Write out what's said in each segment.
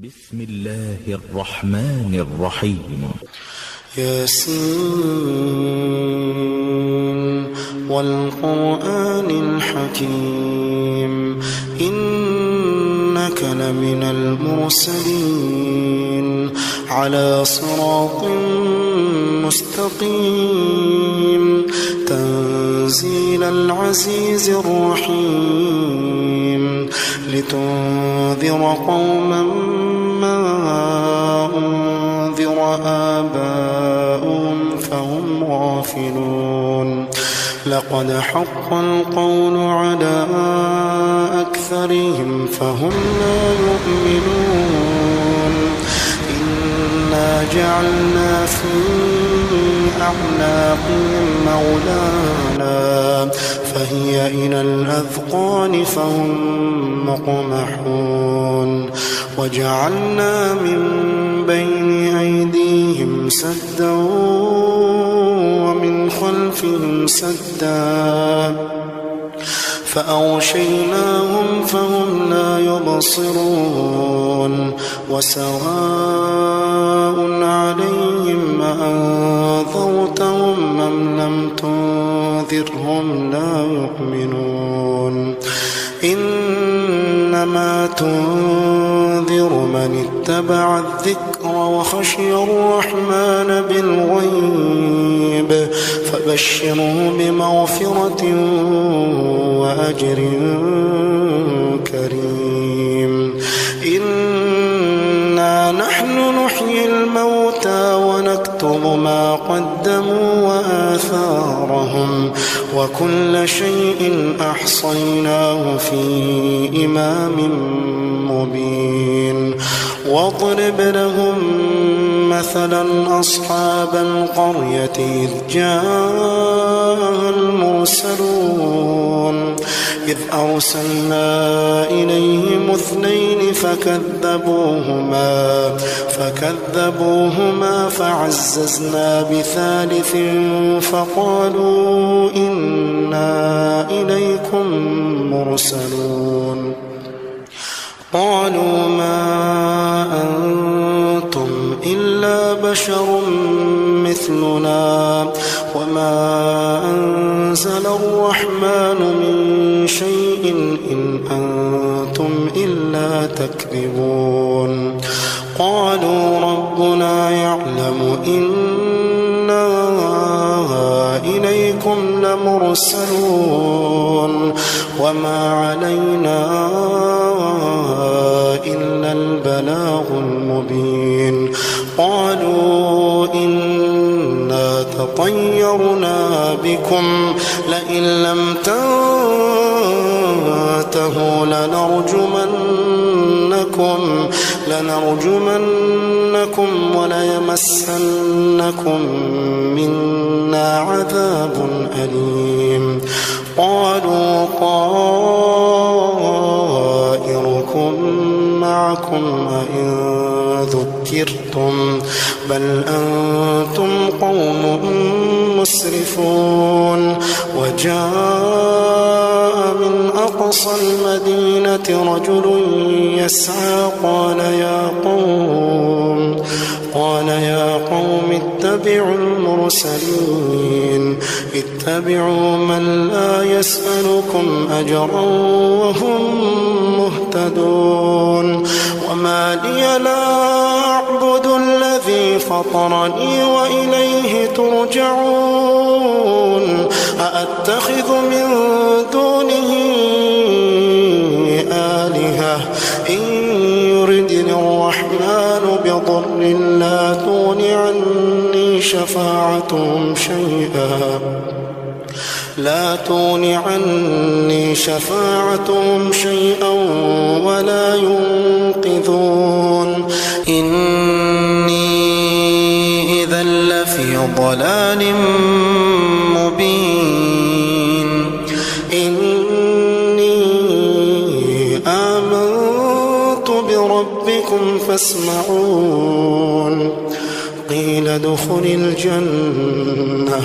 بسم الله الرحمن الرحيم. ياسين والقرآن الحكيم إنك لمن المرسلين على صراط مستقيم تنزيل العزيز الرحيم لتنذر قوما ما أنذر آباؤهم فهم غافلون لقد حق القول على أكثرهم فهم لا يؤمنون إنا جعلنا في أعناقهم مولانا فهي إلى الأذقان فهم مقمحون وجعلنا من بين أيديهم سدا ومن خلفهم سدا فأغشيناهم فهم لا يبصرون وسواء عليهم أأنذرتهم أم لم تنذرهم لا يؤمنون إنما تنذر من اتبع الذكر وخشي الرحمن بالغيب فبشره بمغفرة وأجر كريم إنا نحن نحيي الموتى ونكتب ما قدموا وآثارهم وكل شيء أحصيناه في إمام مبين واضرب لهم مثلا أصحاب القرية إذ جاء المرسلون إذ أرسلنا إليهم اثنين فكذبوهما فعززنا بثالث فقالوا إنا إليكم مرسلون قالوا ما أنتم إلا بشر مثلنا وما أنزل الرحمن من شيء إن أنتم إلا تكذبون قالوا ربنا يعلم إنا إليكم لمرسلون وما علينا إلا البلاغ المبين قالوا إنا تطيرنا بكم لئن لم تنتهوا لنرجمنكم وليمسنكم منا عذاب أليم قالوا طائركم معكم أئن ذكرتم بل أنتم قوم مسرفون وجاء من أقصى المدينة رجل يسعى قال يا قوم اتبعوا المرسلين اتبعوا من لا يسألكم أجرا وهم مهتدون وما لي لا أعبد الذي فطرني وإليه ترجعون أأتخذ من دونه آلهة إن يردني الرحمن بضر لا تغن عني شفاعتهم شيئا ولا ينقذون إني إذا لفي ضلال مبين إني آمنت بربكم فاسمعون قيل ادخل الجنة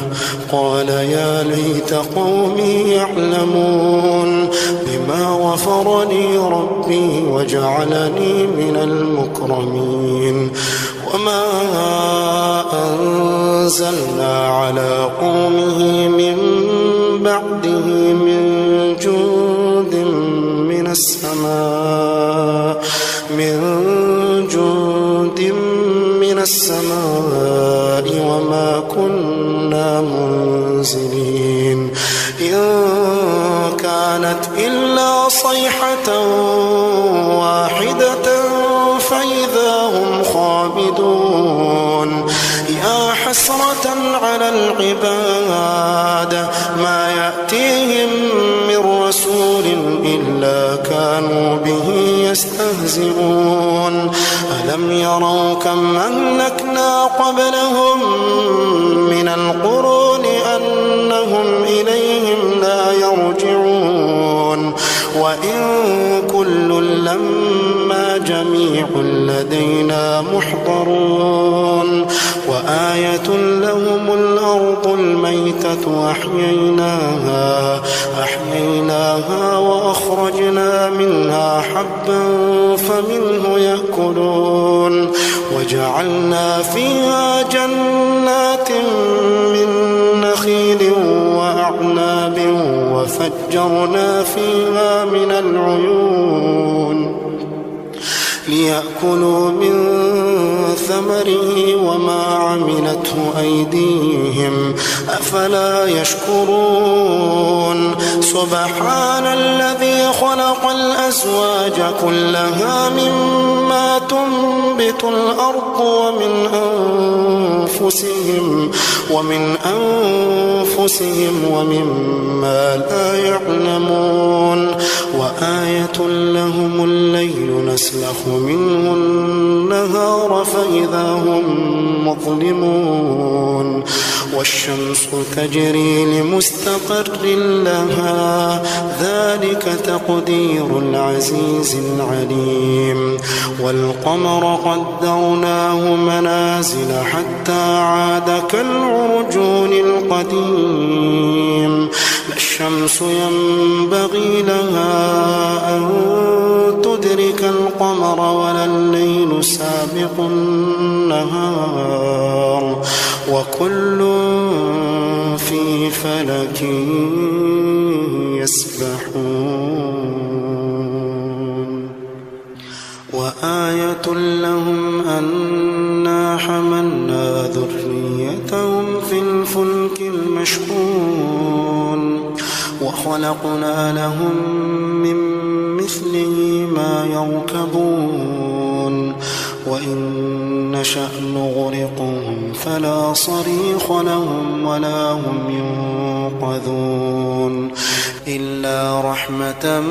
قال يا ليت قومي يعلمون بما غفر لي ربي وجعلني من المكرمين وما أنزلنا على قومه من بعده من جند من السماء وما كنا منزلين إن كانت إلا صيحة واحدة فإذا هم خامدون يا حسرة على العباد ما يأتيهم من رسول إلا كانوا به يستهزئون ألم يروا كم أهلكنا قبلهم من القرون أنهم إليهم لا يرجعون وإن كل لما جميع لدينا محضرون وآية لهم الأرض الميتة أحييناها وأخرجنا منها حبا فمنه يأكلون وجعلنا فيها جنات من نخيل وأعناب وفجرنا فيها من العيون ليأكلوا من ثمره وما عملته أيديهم أفلا يشكرون سبحان الذي خلق الأزواج كلها مما تنبت الأرض ومن أنفسهم ومما لا يعلمون وآية لهم الليل نسلخ منه النهار فإذا هم مظلمون والشمس تجري لمستقر لها ذلك تقدير العزيز العليم والقمر قدرناه منازل حتى عاد كالعرجون القديم لا الشمس ينبغي لها أن تدرك القمر ولا الليل سابق النهار وكل في فلك يسبحون وآية لهم أنا حملنا ذريتهم في الفلك المشحون وخلقنا لهم من مثله ما يركبون وإن نشأ نغرقهم فلا صريخ لهم ولا هم ينقذون إلا رحمة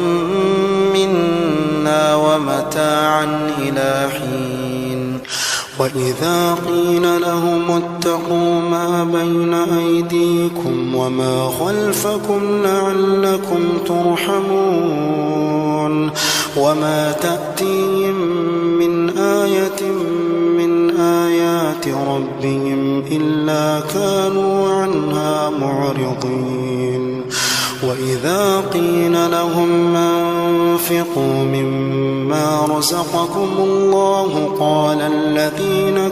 منا ومتاعا إلى حين وإذا قيل لهم اتقوا ما بين أيديكم وما خلفكم لعلكم ترحمون وما تأتيهم من آية من آيات ربهم إلا كانوا عنها معرضين وإذا قيل لهم أنفقوا مما رزقكم الله قال الذين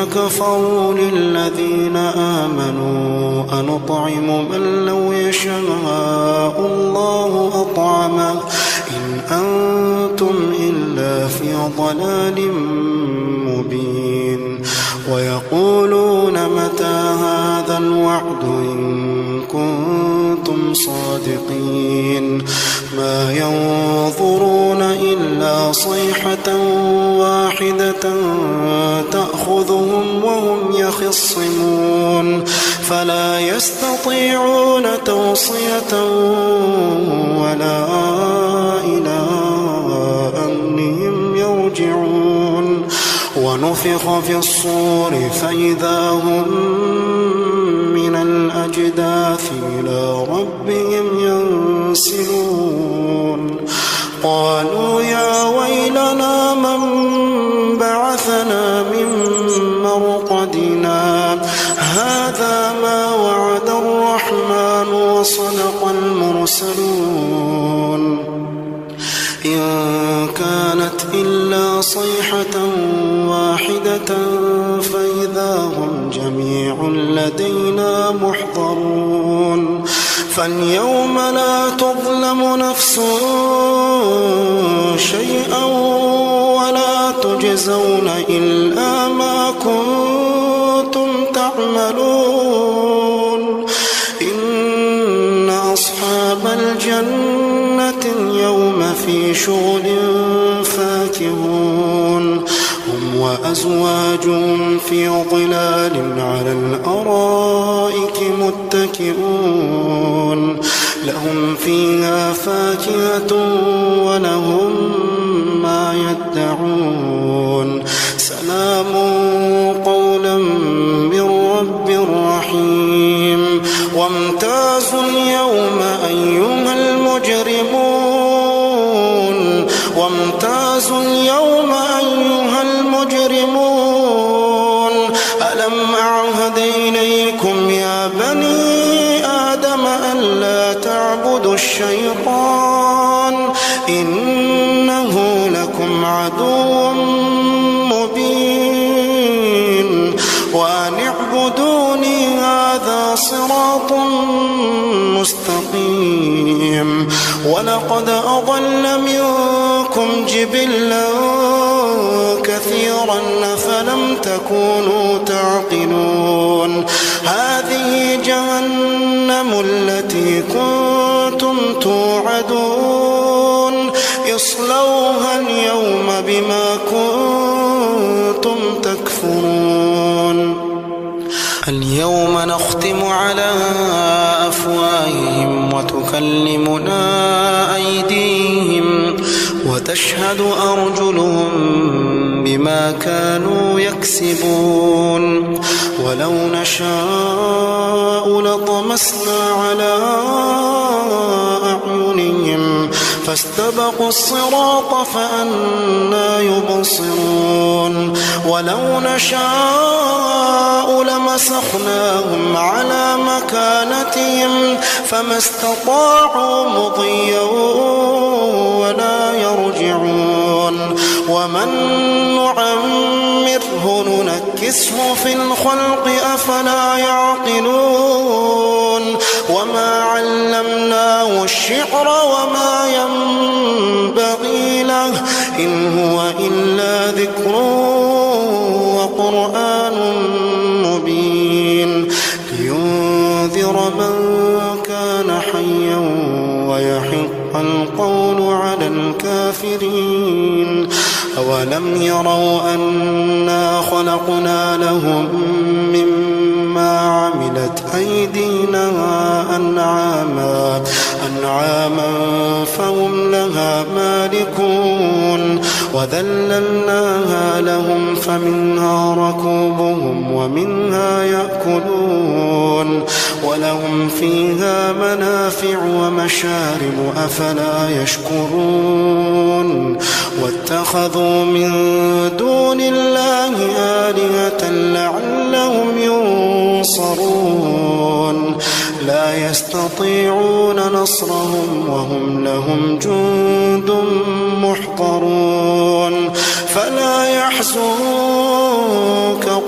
كفروا للذين آمنوا أنطعم من لو يشاء الله أطعمه إن أنتم إلا في ضلال مبين ويقولون متى هذا الوعد إن كنتم صادقين ما ينظرون إلا صيحة واحدة تأخذهم وهم يخصمون فلا يستطيعون توصية ولا إلى أهلهم يرجعون ونفخ في الصور فإذا هم من الأجداث إلى ربهم ينسلون قالوا يا ويلنا وصدق المرسلون إن كانت إلا صيحة واحدة فإذا هم جميع لدينا محضرون فاليوم لا تظلم نفس شيئا ولا تجزون إلا ما كنتم تعملون إن أصحاب الجنة اليوم في شغل فاكهون هم وأزواجهم في ظلال على الأرائك متكئون لهم فيها فاكهة ولهم ما يدعون سلام قولا من رب رحيم وامتازوا اليوم أيها المجرمون وامتازوا اليوم أيها المجرمون ألم أعهد إليكم يا بني آدم ألا تعبدوا الشيطان إنه لكم عدو مبين وأن اعبدوني هذا صراط مستقيم ولقد أضل منكم جبلا كثيرا أفلم تكونوا تعقلون هذه جهنم التي كنتم توعدون اصلوها اليوم بما كنتم تكفرون اليوم نختم على أفواههم وتكلمنا أيديهم وتشهد أرجلهم بما كانوا يكسبون ولو نشاء لطمسنا على أعينهم فاستبقوا الصراط فأنى يبصرون ولو نشاء لمسخناهم على مكانتهم فما استطاعوا مضيا ولا يرجعون ومن نعمره ننكسه في الخلق أفلا يعقلون وما علمناه الشعر وما ينبغي له إن هو إلا ذكر وقرآن مبين لينذر من كان حيا ويحق القول على الكافرين أولم يروا أنا خلقنا لهم مما عملت أيدينا أنعاما فهم لها مالكون وذللناها لهم فمنها ركوبهم ومنها يأكلون ولهم فيها منافع ومشارب أفلا يشكرون واتخذوا من دون الله آلهة لعلهم ينصرون لا يستطيعون نصرهم وهم لهم جند محضرون فلا يحزنك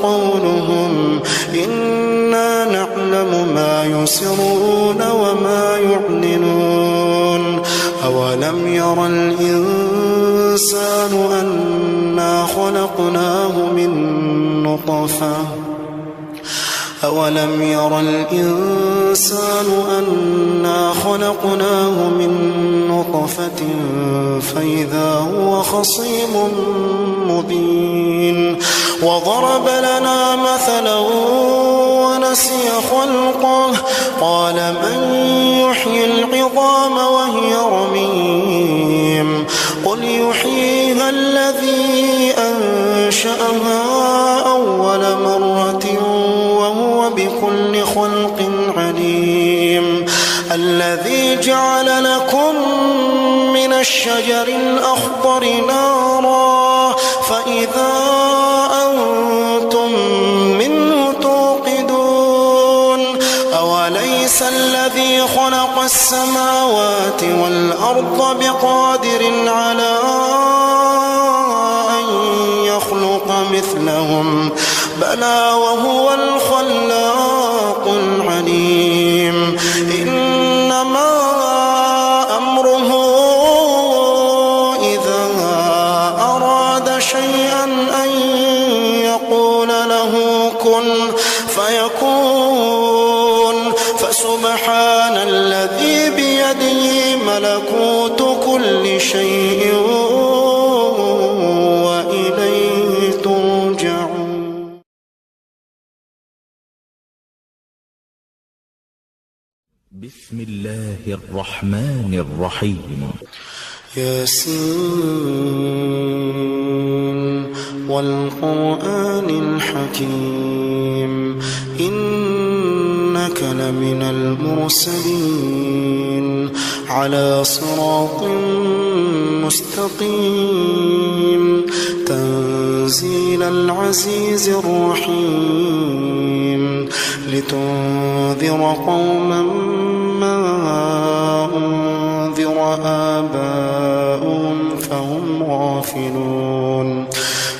قولهم إنا نعلم ما يسرون وما يعلنون أولم ير الإنسان أنا خلقناه من نطفة أولم ير الإنسان أنا خلقناه من نطفة فإذا هو خصيم مبين وضرب لنا مثلا ونسي خلقه قال من يحيي العظام وهي رميم قل يحييها الذي أنشأها أول مرة وهو بكل خلق عليم الذي جعل لكم من الشجر الأخضر نارا فإذا أنتم منه توقدون أوليس الذي خلق السماوات والأرض بقادر على أن يخلق مثلهم بلى وهو الخلاق العليم إنما أمره إذا أراد شيئا أن يقول له كن فيكون فسبحان الذي بيده ملكوت كل شيء وإليه ترجعون. بسم الله الرحمن الرحيم. ياسين والقرآن الحكيم إنك لمن المرسلين على صراط مستقيم تنزيل العزيز الرحيم لتنذر قوما ما أنذر آباؤهم فهم غافلون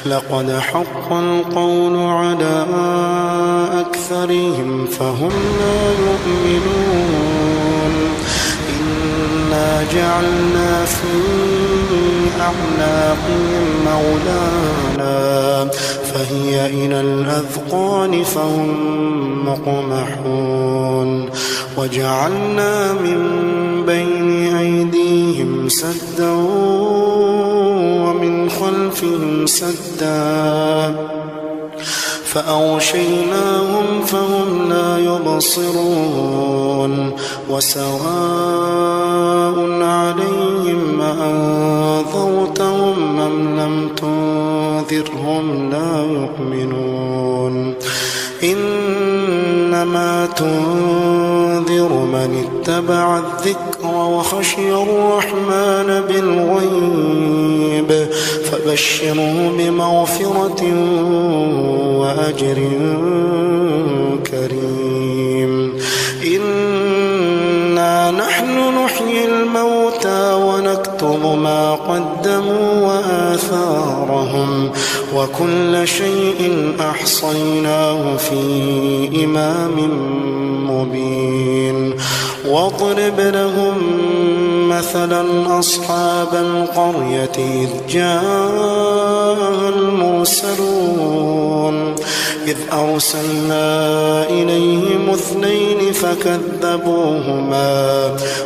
لقد حق القول على أكثرهم فهم لا يؤمنون إنا جعلنا في أعناقهم مولانا فهي إلى الأذقان فهم مقمحون وجعلنا من بين أيديهم سدا ومن خلفهم سدا فأغشيناهم فهم لا يبصرون وسواء عليهم أنذرتهم أم لم تنذرهم لا يؤمنون إنما تنذر من اتبع الذكر وخشي الرحمن بالغيب فبشره بمغفرة وأجر كريم إنا نحن نحيي الموتى ونكتب ما قدموا وآثارهم وكل شيء أحصيناه في إمام مبين واضرب لهم مثلا أصحاب القرية إذ جاء المرسلون إذ أرسلنا إليهم اثنين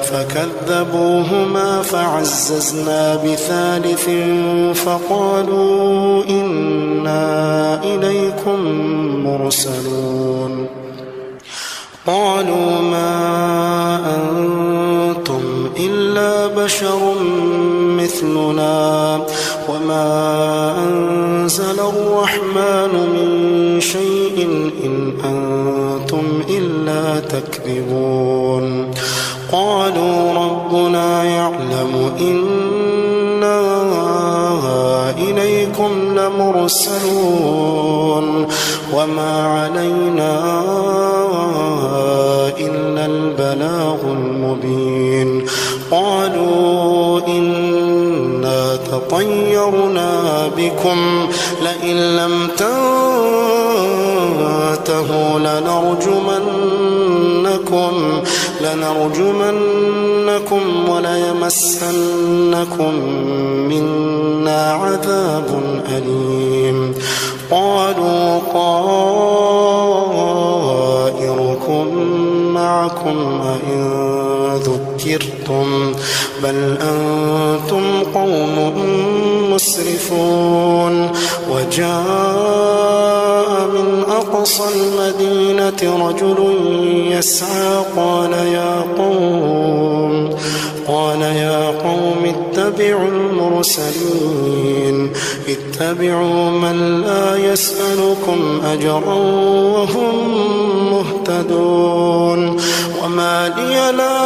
فكذبوهما فعززنا بثالث فقالوا إنا إليكم مرسلون قالوا ما أنتم إلا بشر مثلنا وما أنزل الرحمن من شيء إن أنتم إلا تكذبون قالوا ربنا يعلم إنا إليكم لمرسلون وما علينا إلا البلاغ المبين قالوا إنا تطيرنا بكم لئن لم تنتهوا لنرجمنكم وليمسنكم منا عذاب أليم قالوا طائركم معكم أئن ذكرتم بل أنتم قوم مسرفون وجاء من أقصى المدينة رجل يسعى قال يا قوم اتبعوا المرسلين اتبعوا من لا يسألكم أجرا وهم مهتدون وما لي لا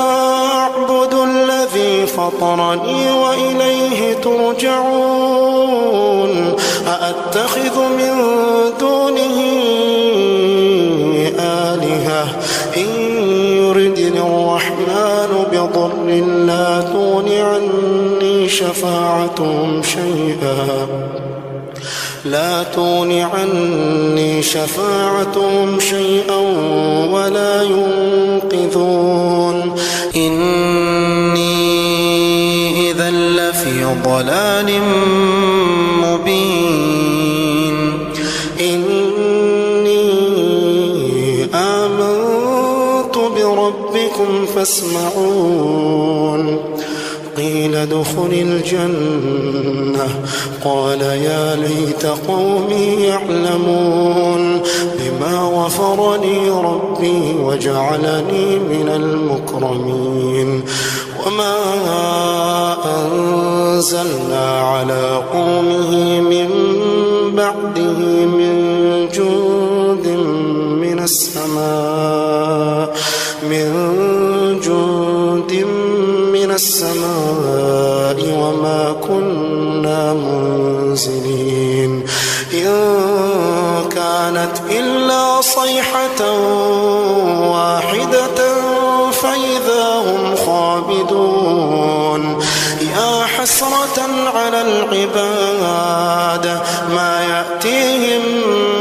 أعبد الذي فطرني وإليه ترجعون أأتخذ من دونه آلهة إن يردني الرحمن لا تغني عني شفاعتهم شيئا ولا ينقذون إني إذا لفي ضلال مبين إني آمنت بربكم فاسمعون قيل ادخل الجنة قال يا ليت قومي يعلمون بما غفر لي ربي وجعلني من المكرمين وما أنزلنا على قومه من بعده من جند من السماء وما كنا منزلين إن كانت إلا صيحة واحدة فإذا هم خامدون يا حسرة على العباد ما يأتيهم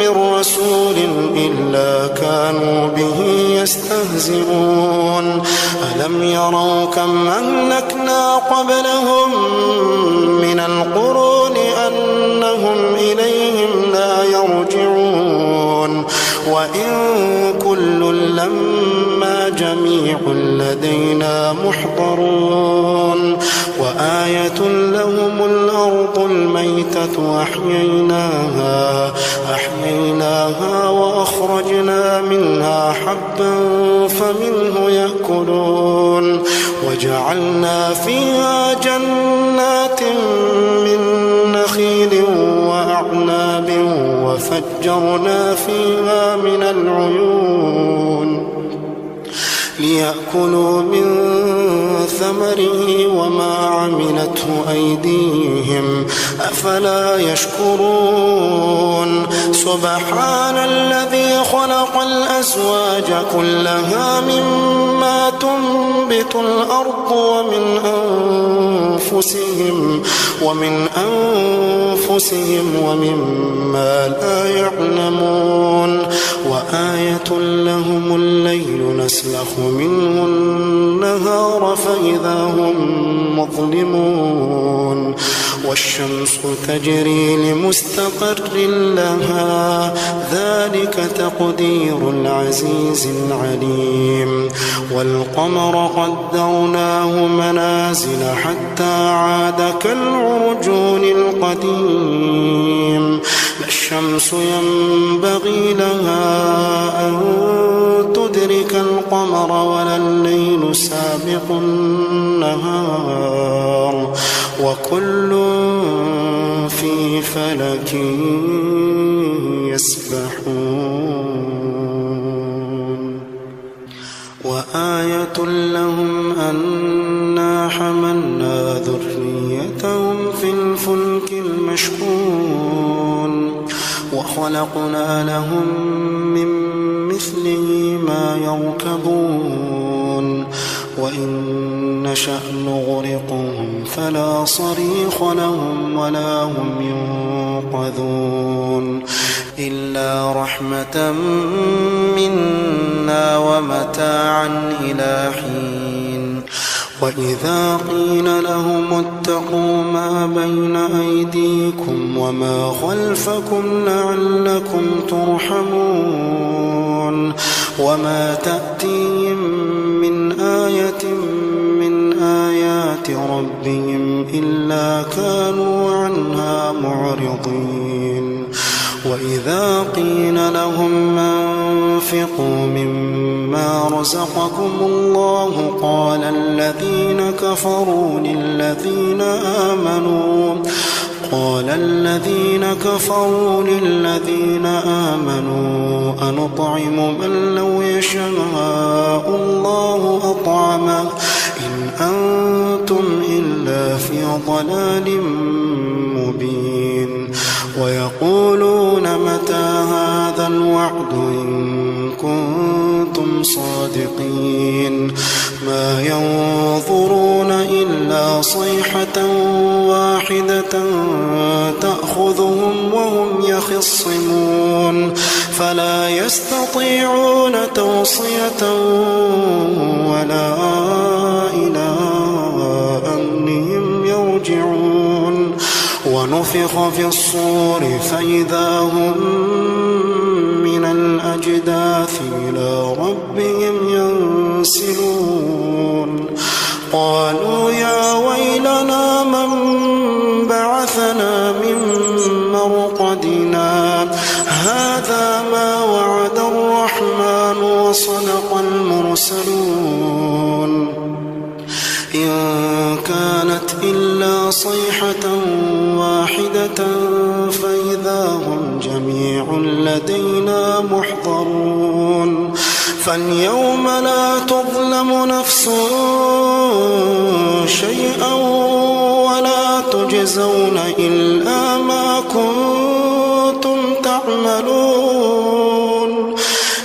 من رسول إلا كانوا به يستهزئون ألم يروا كم أهلكنا قبلهم من القرون أنهم إليهم لا يرجعون وإن كل لما جميع لدينا محضرون وآية لهم الأرض الميتة أحييناها وأخرجنا منها حبا فمنه يأكلون وجعلنا فيها جنات من نخيل وأعناب وفجرنا فيها من العيون ليأكلوا من ثمره وما عملته أيديهم أفلا يشكرون سبحان الذي خلق الأزواج كلها مما تنبت الأرض ومن أنفسهم ومما لا يعلمون وآية لهم الليل نسلخ منه النهار فإذا هم مظلمون والشمس تجري لمستقر لها ذلك تقدير العزيز العليم والقمر قدرناه منازل حتى عاد كالعرجون القديم لا الشمس ينبغي لها أن تدرك القمر ولا الليل سابق النهار وكل في فلك يسبحون وآية لهم أنا حملنا ذريتهم في الفلك المشحون وخلقنا لهم من مثله ما يركبون وإن نشأ نغرقهم فلا صريخ لهم ولا هم ينقذون إلا رحمة منا ومتاعا إلى حين وإذا قيل لهم اتقوا ما بين أيديكم وما خلفكم لعلكم ترحمون وما تأتيهم من آية من آيات ربهم إلا كانوا عنها معرضين وإذا قيل لهم أنفقوا مما رزقكم الله قال الذين كفروا للذين آمنوا أنطعم من لو يشاء الله أطعمه إن أنتم إلا في ضلال مبين ويقولون متى هذا الوعد إن كنتم صادقين ما ينظرون إلا صيحة واحدة تأخذهم وهم يخصمون فلا يستطيعون توصية ولا إلى أهلهم يرجعون ونفخ في الصور فإذا هم من الأجداث إلى ربهم ينسلون قالوا يا ويلنا من بعثنا من مرقدنا هذا ما وعد الرحمن وصدق المرسلون إن كانت إلا صيحة واحدة فإذا هم جميع لدينا محضرون فاليوم لا تظلم نفس شيئا ولا تجزون إلا ما كنتم تعملون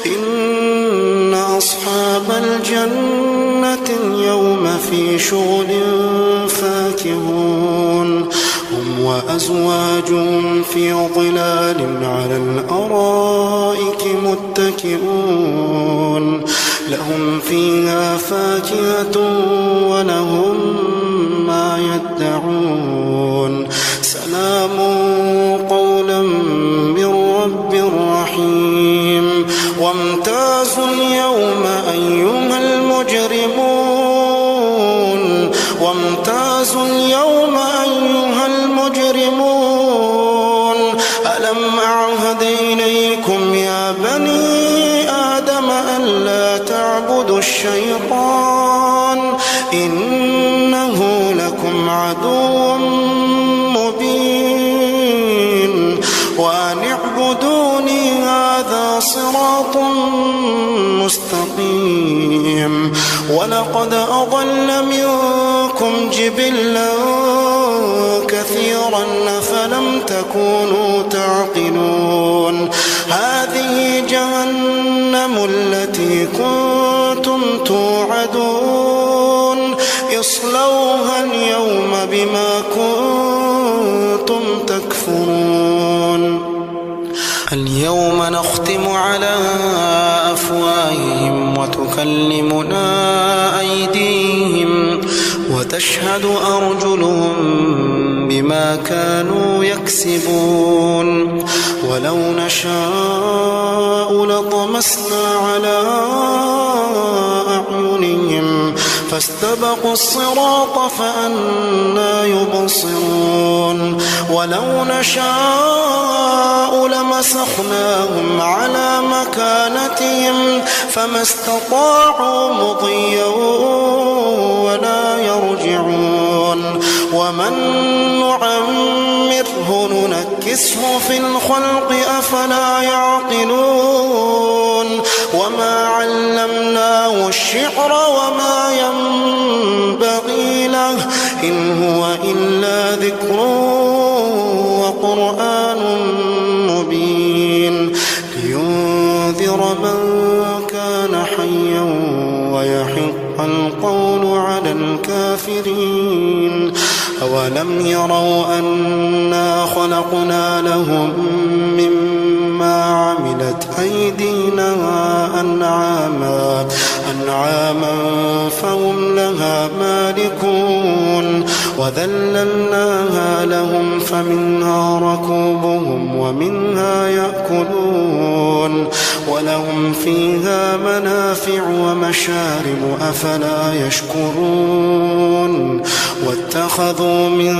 إن أصحاب الجنة اليوم في شغل فاكهون هم وأزواجهم في ظلال على الأرائك متكئون لهم فيها فاكهة ولهم ما يدعون سلام قولا من رب رحيم وامتازوا اليوم أيها المجرمون وامتازوا اليوم أيها المجرمون ألم أعهد إليكم يا بني آدم ألا تعبدوا الشيطان إنه لكم عدو مبين وأن اعبدوني هذا صراط مستقيم ولقد أضل منكم جبلا كثيرا أفلم تكونوا تعقلون هذه جهنم التي كنتم توعدون اصلوها اليوم بما كنتم تكفرون اليوم نختم على أفواههم وتكلمنا أيديهم وتشهد أرجلهم بما كانوا يكسبون ولو نشاء لطمسنا على أعينهم فاستبقوا الصراط فأنى يبصرون ولو نشاء لمسخناهم على مكانتهم فما استطاعوا مضيا ولا يرجعون ومن نعمره ننكسه في الخلق أفلا يعقلون وما علمناه الشعر وما ينبغي له إن هو إلا ذكر وقرآن مبين لينذر من كان حيا ويحق القول على الكافرين أولم يروا أنا خلقنا لهم مما عملت أيدينا أنعاما فهم لها مالكون وذللناها لهم فمنها ركوبهم ومنها يأكلون ولهم فيها منافع ومشارب أفلا يشكرون واتخذوا من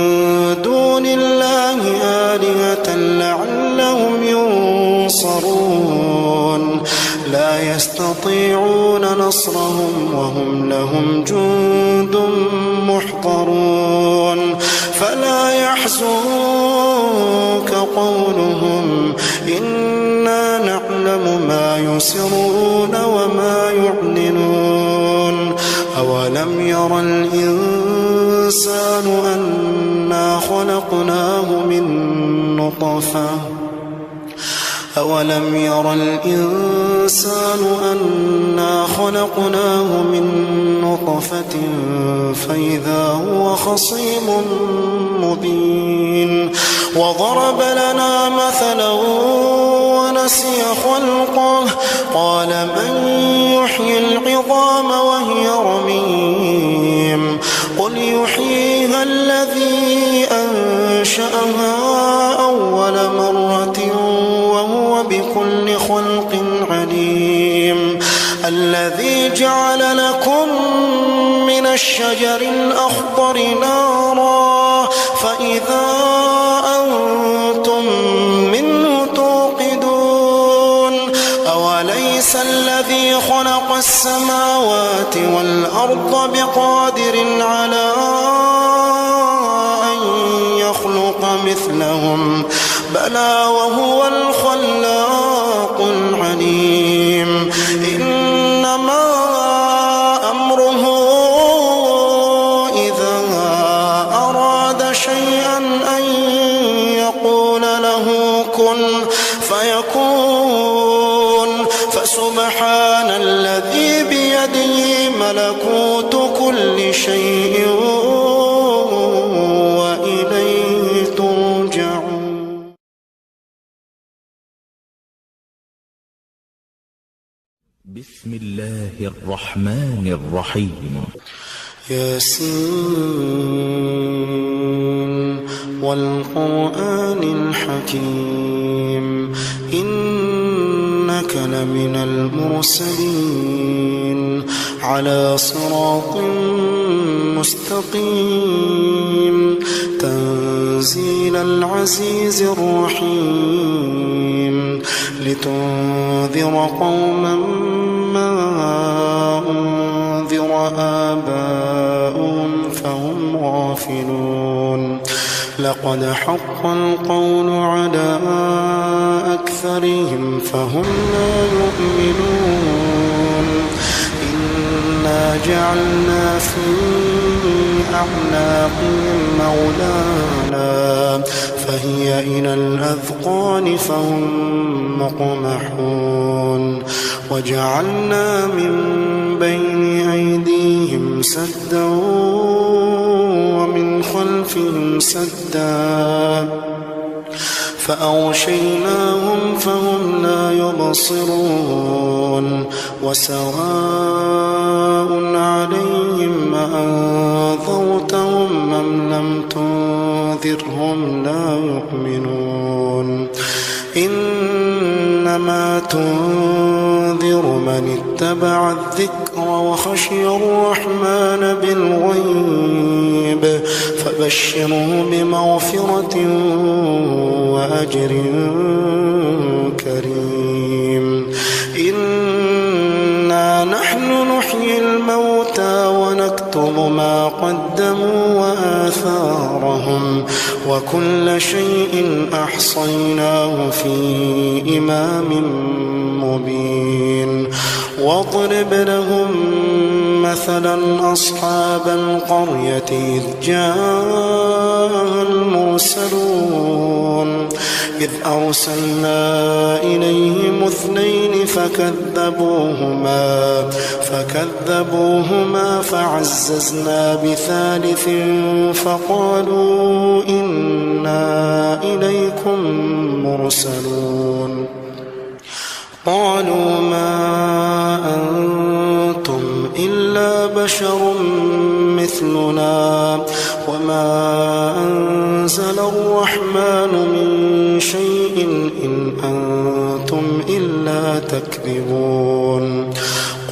دون الله آلهة لعلهم ينصرون لا يستطيعون نصرهم وهم لهم جند محضرون فلا يحزنك قولهم إنا نعلم ما يسرون وما يعلنون أولم ير الإنسان أنا خلقناه من نطفة أولم ير الإنسان أنا خلقناه من نطفة فإذا هو خصيم مبين وضرب لنا مثلا ونسي خلقه قال من يحيي العظام وهي رميم قل يحييها الذي أنشأها أول مرة وهو بكل خلق عليم الذي جعل لكم من الشجر الأخضر نارا فإذا أنتم منه توقدون أوليس الذي خلق السماوات والأرض بقادر على أن يخلق مثلهم بلى وهو الخلاق العليم إنما أمره إذا أراد شيئا أن يقول له كن فيكون فسبحان الذي بيده ملكوت كل شيء وإليه ترجعون. بسم الله الرحمن الرحيم. ياسين والقرآن الحكيم إنك لمن المرسلين على صراط مستقيم تنزيل العزيز الرحيم لتنذر قوما ما أنذر آباؤهم فهم غافلون لقد حق القول على أكثرهم فهم لا يؤمنون إنا جعلنا في أعناقهم مغلالا فهي إلى الأذقان فهم مقمحون وجعلنا من بين أيديهم سدا ومن خلفهم سدا فأغشيناهم فهم لا يبصرون وسواء عليهم أأنذرتهم أم لم تنذرهم لا يؤمنون إنما تنذر من اتبع الذكر وخشي الرحمن بالغيب فبشره بمغفرة وأجر كريم إنا نحن نحيي الموتى ونكتب ما قدموا وآثارهم وكل شيء أحصيناه في إمام مبين واضرب لهم مثلا أصحاب القرية إذ جاء المرسلون إذ أرسلنا إليهم اثنين فكذبوهما فعززنا بثالث فقالوا إنا إليكم مرسلون قالوا ما أنتم إلا بشر مثلنا وما أنزل الرحمن من شيء إن أنتم إلا تكذبون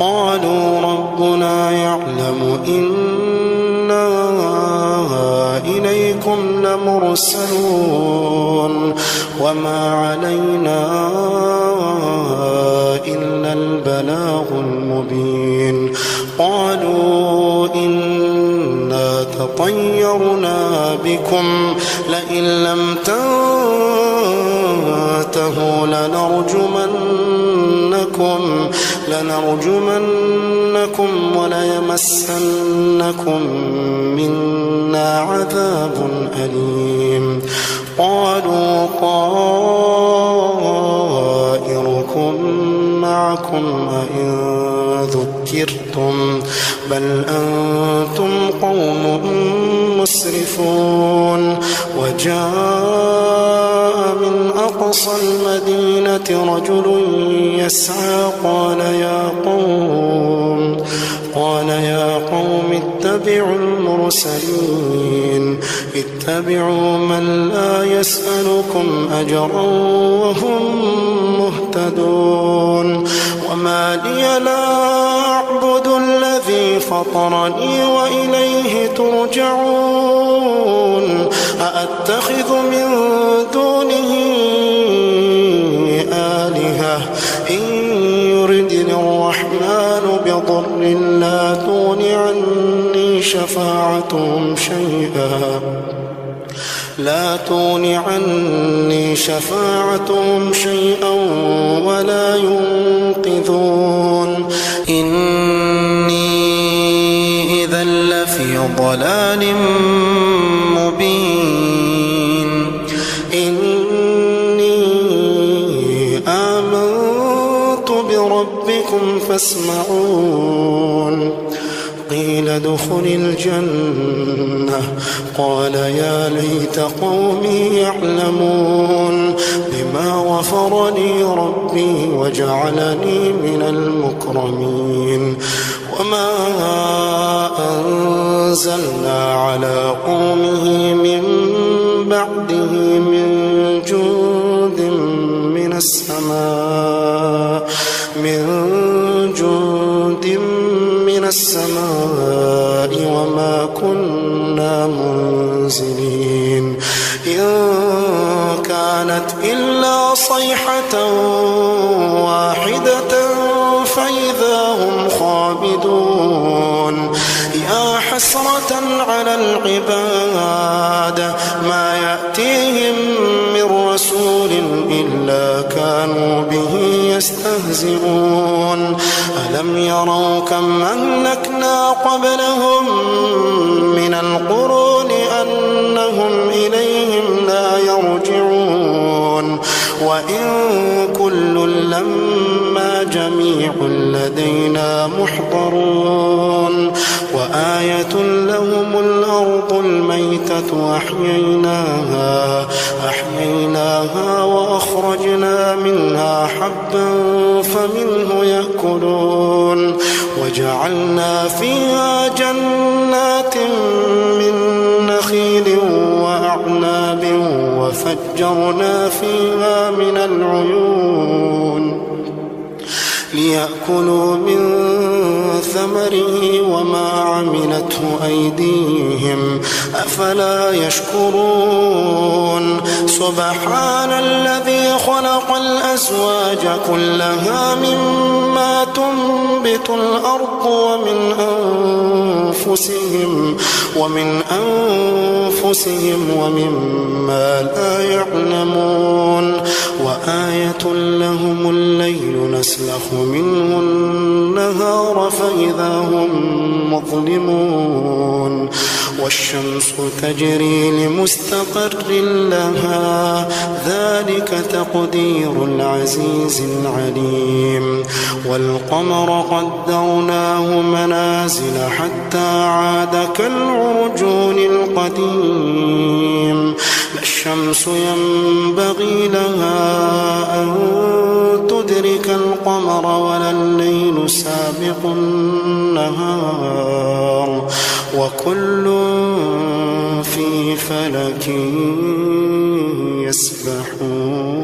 قالوا ربنا يعلم إنا إليكم لمرسلون وما علينا إلا البلاغ المبين قالوا إنا تطيرنا بكم لئن لم تنتهوا لنرجمنكم وليمسنكم منا عذاب أليم قالوا أراكم أئن ذكرتم بل أنتم قوم مسرفون وجاء من أقصى المدينة رجل يسعى قال يا قوم اتبعوا المرسلين اتبعوا من لا يسألكم أجرا وهم مهتدون وما لي لا أعبد الذي فطرني وإليه ترجعون أأتخذ من دونه آلهة إن يردني الرحمن بضر لا تغن عني شفاعتهم شيئا ولا ينقذون إني إذا لفي ضلال مبين إني آمنت بربكم فاسمعون قيل ادخل الجنة قال يا ليت قومي يعلمون بما غفر لي ربي وجعلني من المكرمين وما أنزلنا على قومه من بعده من جند من السماء وما كنا منزلين إن كانت إلا صيحة واحدة فإذا هم خامدون يا حسرة على العباد ما يأتيهم من رسول إلا كانوا به يستهزئون ألم يروا كم أهلكنا قبلهم من القرون أنهم إليهم لا يرجعون وإن كل لما جميع لدينا محضرون وآية لهم الأرض الميتة أحييناها وأخرجنا منها حبا فمنه يأكلون وجعلنا فيها جنات من نخيل وأعناب وفجرنا فيها من العيون ليأكلوا من ثمره وما عملته أيديهم أفلا يشكرون سبحان الذي خلق الأزواج كلها مما تنبت الأرض ومن أنفسهم ومما لا يعلمون وآية لهم الليل نسلخ منه النهار فإذا هم مظلمون والشمس تجري لمستقر لها ذلك تقدير العزيز العليم والقمر قدرناه منازل حتى عاد كالعرجون القديم لا الشمس ينبغي لها أن تدرك القمر ولا الليل سابق النهار وكل في فلك يسبحون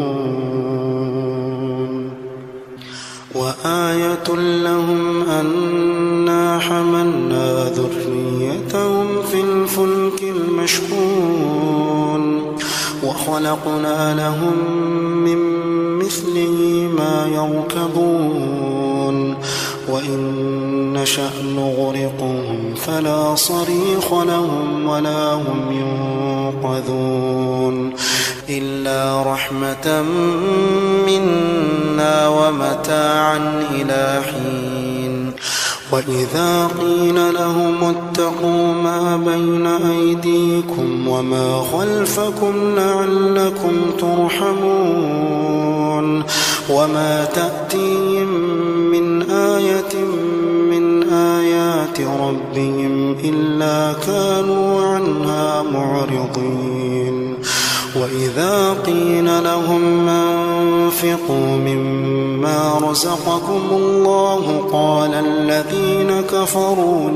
وآية لهم أنا حملنا ذريتهم في الفلك المشحون وخلقنا لهم من مثله ما يركبون وإن نشأ نغرقهم فلا صريخ لهم ولا هم ينقذون إلا رحمة منا ومتاعا إلى حين وإذا قيل لهم اتقوا ما بين أيديكم وما خلفكم لعلكم ترحمون وما تأتيهم آيات ربهم إلا كانوا عنها معرضين. وإذا قيل لهم أنفقوا مما رزقكم الله قال الذين كفروا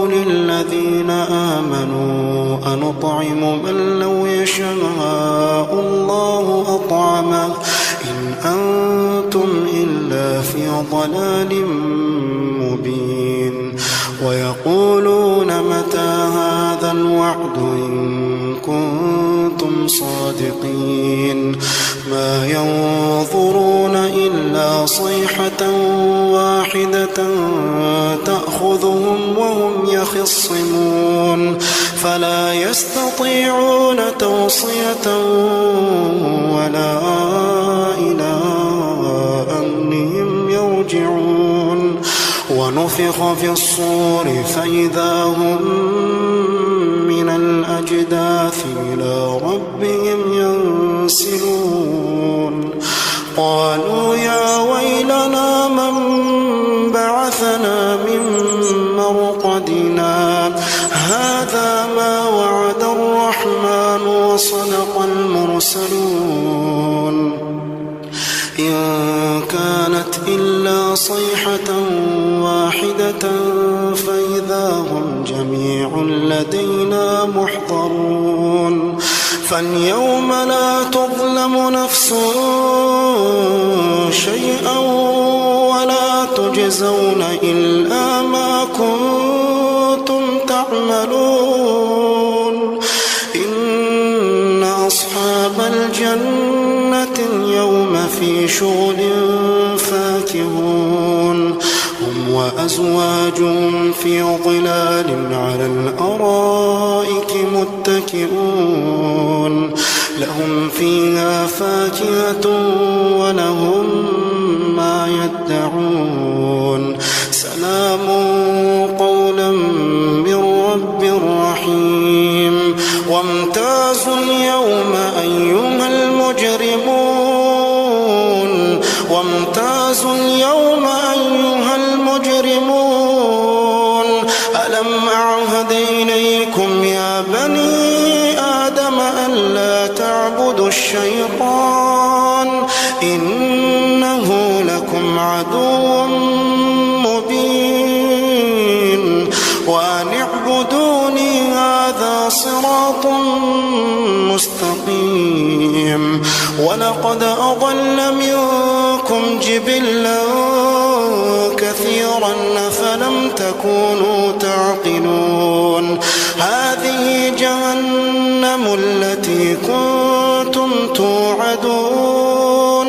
للذين آمنوا أنطعم من لو يشاء الله أطعمه إن أنتم إلا في ضلال مبين. ويقولون متى هذا الوعد إن كنتم صادقين. ما ينظرون إلا صيحة واحدة تأخذهم وهم يخصمون فلا يستطيعون توصية ولا إلى أهلهم يرجعون. ونفخ في الصور فإذا هم من الأجداث إلى ربهم ينسلون. قالوا يا ويلنا من بعثنا من مرقدنا هذا ما وعد الرحمن وصدق المرسلون. إن كانت إلا صيحة واحدة فإذا هم جميع لدينا محضرون. فاليوم لا تظلم نفس شيئا ولا تجزون إلا ما كنتم تعملون. إن أصحاب الجنة اليوم في شغل فاكهون هم وأزواجهم في ظلال على الأرائك متكئون لهم فيها فاكهة ولهم ما يدعون. سلام قولا من رب رحيم. وامتازوا اليوم أيها المجرمون وامتازوا اليوم أيها المجرمون ألم أعهد إليكم يا بني آدم ألا تعبدوا الشيطان إنه لكم عدو مبين وأن اعبدوني هذا صراط مستقيم. ولقد أضل منكم جبلا كثيرا أفلم تكونوا تعقلون. هذه جهنم التي كنتم توعدون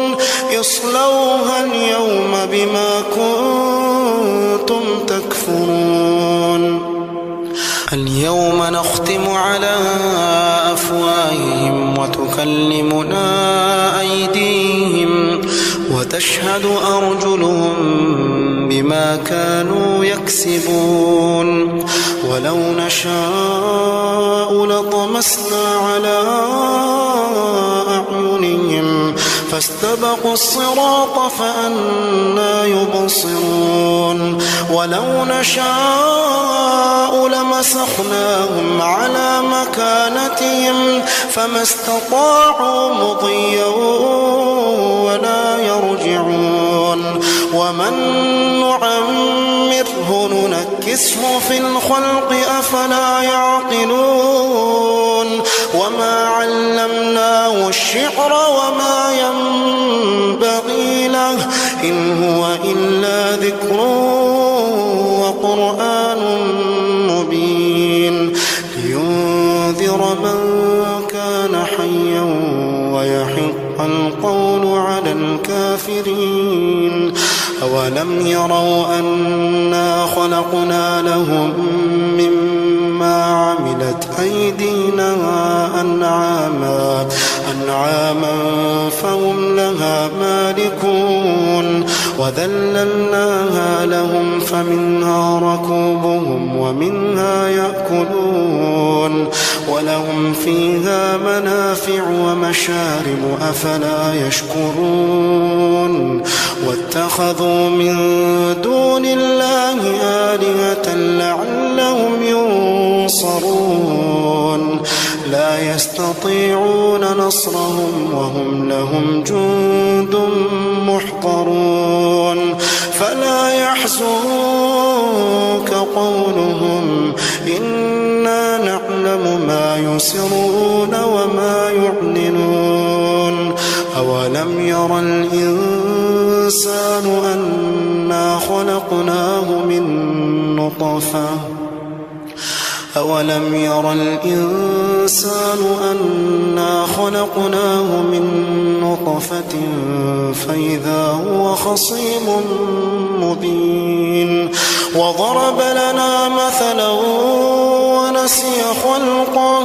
اصلوها اليوم بما كنتم تكفرون. اليوم نختم على أفواههم وتكلمنا أيديهم وتشهد أرجلهم بما كانوا يكسبون. ولو نشاء لطمسنا على أعينهم فاستبقوا الصراط فأنى يبصرون. ولو نشاء لمسخناهم على مكانتهم فما استطاعوا مضيا ولا يرجعون. ومن نعمره ننكسه في الخلق أفلا يعقلون. وما علمناه الشعر وما ينبغي له إن هو إلا ذكر وقرآن مبين لينذر من كان حيا ويحق القول على الكافرين. أولم يروا أنا خلقنا لهم مما عملت أيدينا أنعاما فهم لها مالكون. وذللناها لهم فمنها ركوبهم ومنها يأكلون. ولهم فيها منافع ومشارب أفلا يشكرون واتخذوا من دون الله آلهة لعلهم ينصرون لا يستطيعون نصرهم وهم لهم جند محضرون فلا يحزنك قولهم إنا نعلم ما يسرون وما يعلنون أولم ير الإنسان أنا خلقناه من نطفة أولم ير الإنسان أنا خلقناه من نطفة فإذا هو خصيم مبين وضرب لنا مثلا ونسي خلقه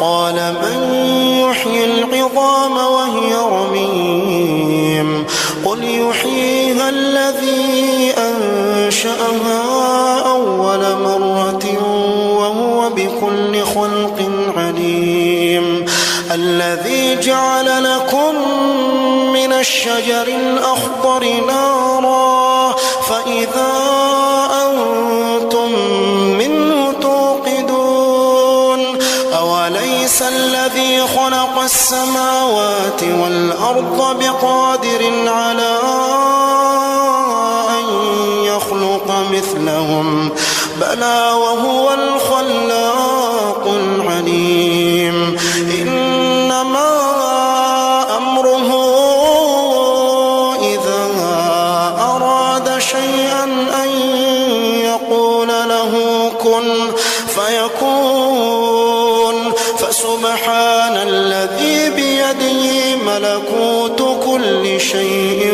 قال من يحيي العظام وهي رميم قل يحييها الذي أنشأها أول مرة وهو بكل خلق عليم الذي جعل لكم من الشجر الأخضر نارا فإذا أنتم منه توقدون أوليس الذي خلق السماوات والأرض بقادر على أن يخلق مثلهم بلى وهو الخلاق العليم إنما أمره إذا أراد شيئا أن يقول له كن فيكون فسبحان الذي بيده ملكوت كل شيء